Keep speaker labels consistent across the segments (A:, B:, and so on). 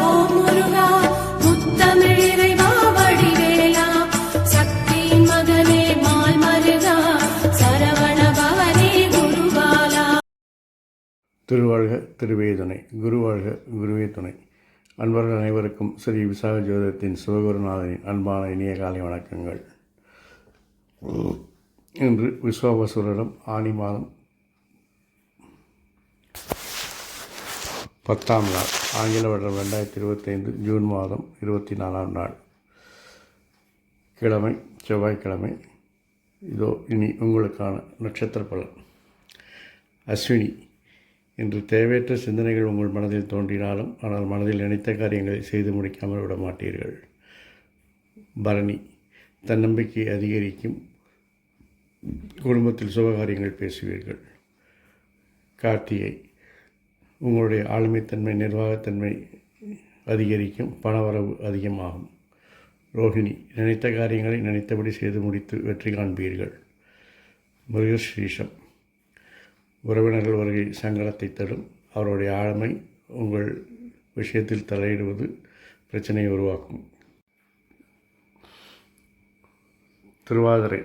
A: ஓம் முருகா முத்தமிழிறைவா வடிவேலா சக்தியின் மகனே மால் மருகா சரவண பவனே குருபாலா.
B: திருவாழ்க திருவே துணை, குருவாழ்க குருவே துணை. அன்பர்கள் அனைவருக்கும் ஸ்ரீ விசாக ஜோதிடத்தின் சிவகுருநாதனின் அன்பான இனிய காலை வணக்கங்கள். இன்று விஸ்வாவசுரிடம் ஆனி மாதம் 10ஆம் நாள், ஆங்கில வருடம் 2025 ஜூன் மாதம் 24ஆம் நாள், கிழமை செவ்வாய்க்கிழமை. இதோ இனி உங்களுக்கான நட்சத்திர பலன். அஸ்வினி. இன்று தேவையற்ற சிந்தனைகள் உங்கள் மனதில் தோன்றினாலும் ஆனால் மனதில் நினைத்த காரியங்களை செய்து முடிக்காமல் விட மாட்டீர்கள். பரணி. தன்னம்பிக்கை அதிகரிக்கும், குடும்பத்தில் சுபகாரியங்கள் பேசுவீர்கள். கார்த்திகை. உங்களுடைய ஆளுமைத்தன்மை நிர்வாகத்தன்மை அதிகரிக்கும், பணவரவு அதிகமாகும். ரோஹிணி. நினைத்த காரியங்களை நினைத்தபடி செய்து முடித்து வெற்றி காண்பீர்கள். மிருகஸ்ரீஷம். உறவினர்கள் வருகை சங்கடத்தை தரும். அவருடைய ஆளுமை உங்கள் விஷயத்தில் தலையிடுவது பிரச்சனையை உருவாக்கும். திருவாதிரை.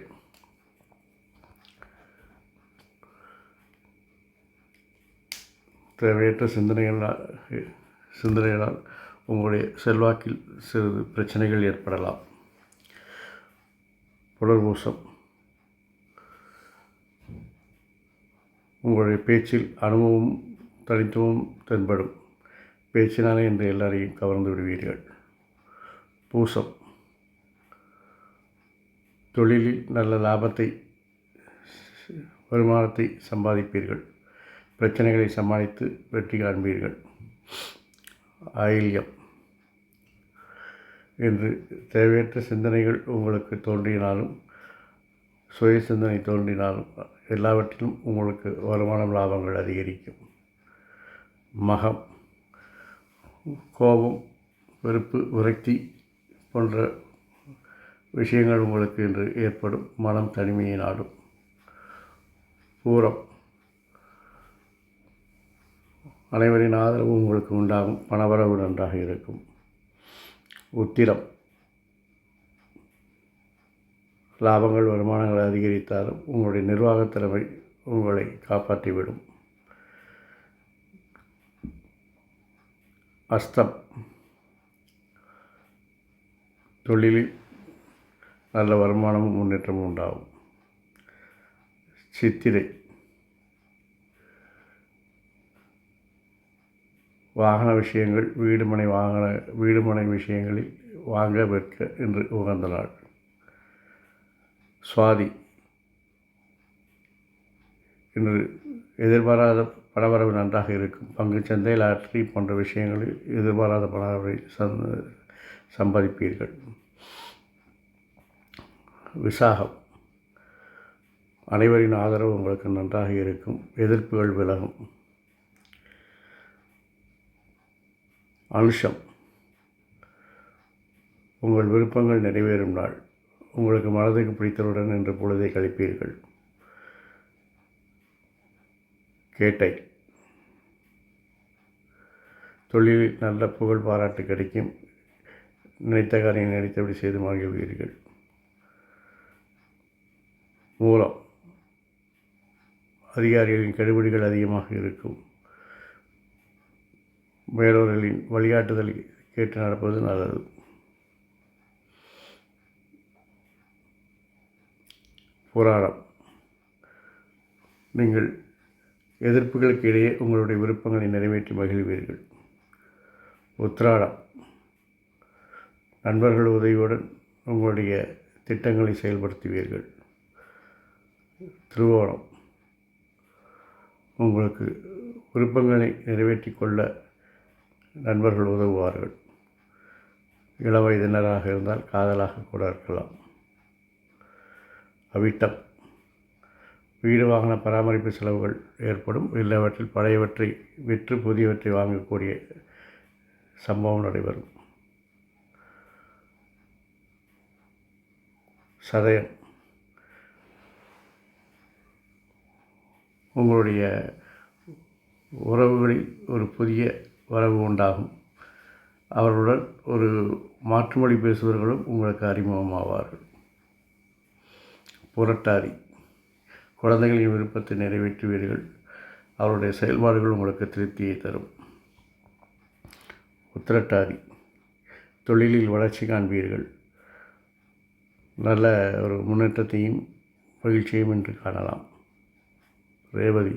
B: தேவையற்ற சிந்தனைகளால் உங்களுடைய செல்வாக்கில் சிறிது பிரச்சனைகள் ஏற்படலாம். புனர்பூசம். உங்களுடைய பேச்சில் அனுபவம் தனித்துவம் தென்படும். பேச்சினாலே இன்று எல்லாரையும் கவர்ந்து விடுவீர்கள். பூசம். தொழிலில் நல்ல லாபத்தை வருமானத்தை சம்பாதிப்பீர்கள். பிரச்சனைகளை சமாளித்து வெற்றி காண்பீர்கள். ஆயில்யம். என்று தேவையற்ற சிந்தனைகள் உங்களுக்கு தோன்றினாலும் சுய சிந்தனை தோன்றினாலும் எல்லாவற்றிலும் உங்களுக்கு வருமானம் லாபங்கள் அதிகரிக்கும். மகம். கோபம், வெறுப்பு, விரக்தி போன்ற விஷயங்கள் உங்களுக்கு இன்று ஏற்படும். மனம் தனிமையை நாடும். பூரம். அனைவரின் ஆதரவு உங்களுக்கு உண்டாகும், பணவரவு நன்றாக இருக்கும். உத்திரம். லாபங்கள் வருமானங்கள் அதிகரித்தாலும் உங்களுடைய நிர்வாகத் திறமை உங்களை காப்பாற்றிவிடும். அஸ்தம். தொழிலில் நல்ல வருமானமும் முன்னேற்றமும் உண்டாகும். சித்திரை. வாகன விஷயங்கள், வீடுமனை விஷயங்களில் வாங்க விற்க இன்று உகந்த நாள். சுவாதி. இன்று எதிர்பாராத பணவரவு நன்றாக இருக்கும். பங்குச்சந்தை, லாட்டரி போன்ற விஷயங்களில் எதிர்பாராத பணவரவை சம்பாதிப்பீர்கள். விசாகம். அனைவரின் ஆதரவு உங்களுக்கு நன்றாக இருக்கும். எதிர்ப்புகள் விலகும். அனுஷம். உங்கள் விருப்பங்கள் நிறைவேறும் நாள். உங்களுக்கு மனதுக்கு பிடித்தவுடன் இன்று பொழுதை கழிப்பீர்கள். கேட்டை. தொழிலில் நல்ல புகழ் பாராட்டு கிடைக்கும். நினைத்த காரியம் நினைத்தபடி செய்து மகிழ்வீர்கள். மூலம். அதிகாரிகளின் கெடுபிடிகள் அதிகமாக இருக்கும். மேலோர்களின் வழிகாட்டுதலை கேட்டு நடப்பது நல்லது. புராணம். நீங்கள் எதிர்ப்புகளுக்கு இடையே உங்களுடைய விருப்பங்களை நிறைவேற்றி மகிழ்வீர்கள். உத்திராடம். நண்பர்கள் உதவியுடன் உங்களுடைய திட்டங்களை செயல்படுத்துவீர்கள். திருவோணம். உங்களுக்கு விருப்பங்களை நிறைவேற்றி கொள்ள நண்பர்கள் உதவுவார்கள். இளவயதினராக இருந்தால் காதலாக கூட இருக்கலாம். அவிட்டம். வீடு வாகன பராமரிப்பு செலவுகள் ஏற்படும். இல்லவற்றில் பழையவற்றை விற்று புதியவற்றை வாங்கக்கூடிய சம்பவம் நடைபெறும். சதயம். உங்களுடைய உறவுகளில் ஒரு புதிய வரவு உண்டாகும். அவர்களுடன் ஒரு மாற்று மொழி பேசுபவர்களும் உங்களுக்கு அறிமுகமாவார்கள். புரட்டாதி, குழந்தைகளின் விருப்பத்தை நிறைவேற்றுவீர்கள். அவருடைய செயல்பாடுகள் உங்களுக்கு திருப்தியை தரும். உத்திரட்டாதி, தொழிலில் வளர்ச்சி காண்பீர்கள். நல்ல ஒரு முன்னேற்றத்தையும் மகிழ்ச்சியையும் இன்று காணலாம். ரேவதி,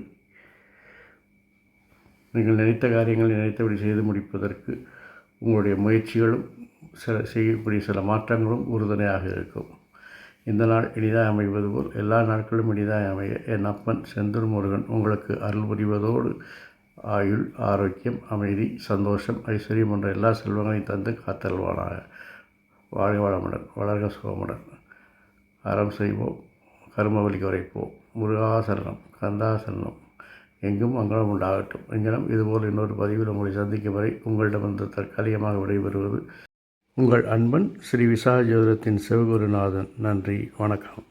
B: நீங்கள் நினைத்த காரியங்களை நினைத்தபடி செய்து முடிப்பதற்கு உங்களுடைய முயற்சிகளும் செய்யக்கூடிய சில மாற்றங்களும் உறுதுணையாக இருக்கும். இந்த நாள் இனிதாக அமைவது போல் எல்லா நாட்களும் இனிதாக அமைய என் அப்பன் செந்தூர் முருகன் உங்களுக்கு அருள் புரிவதோடு ஆயுள், ஆரோக்கியம், அமைதி, சந்தோஷம், ஐஸ்வர்யம் என்ற எல்லா செல்வங்களையும் தந்து காத்தல்வானாக. வாழ்க வளமுடன், வளர்க சுகமுடன். அறம் செய்வோம், கர்மவலி குறைப்போம். முருகாசரணம், கந்தாசரணம், எங்கும் மங்களம் உண்டாகட்டும். எங்கனம் இதுபோல் இன்னொரு பதிவில் உங்களை சந்திக்கும் வரை உங்களிடமிருந்து தற்காலிகமாக விடைபெறுவது உங்கள் அன்பன் ஸ்ரீ விசாக ஜோதிடத்தின் சிவகுருநாதன். நன்றி, வணக்கம்.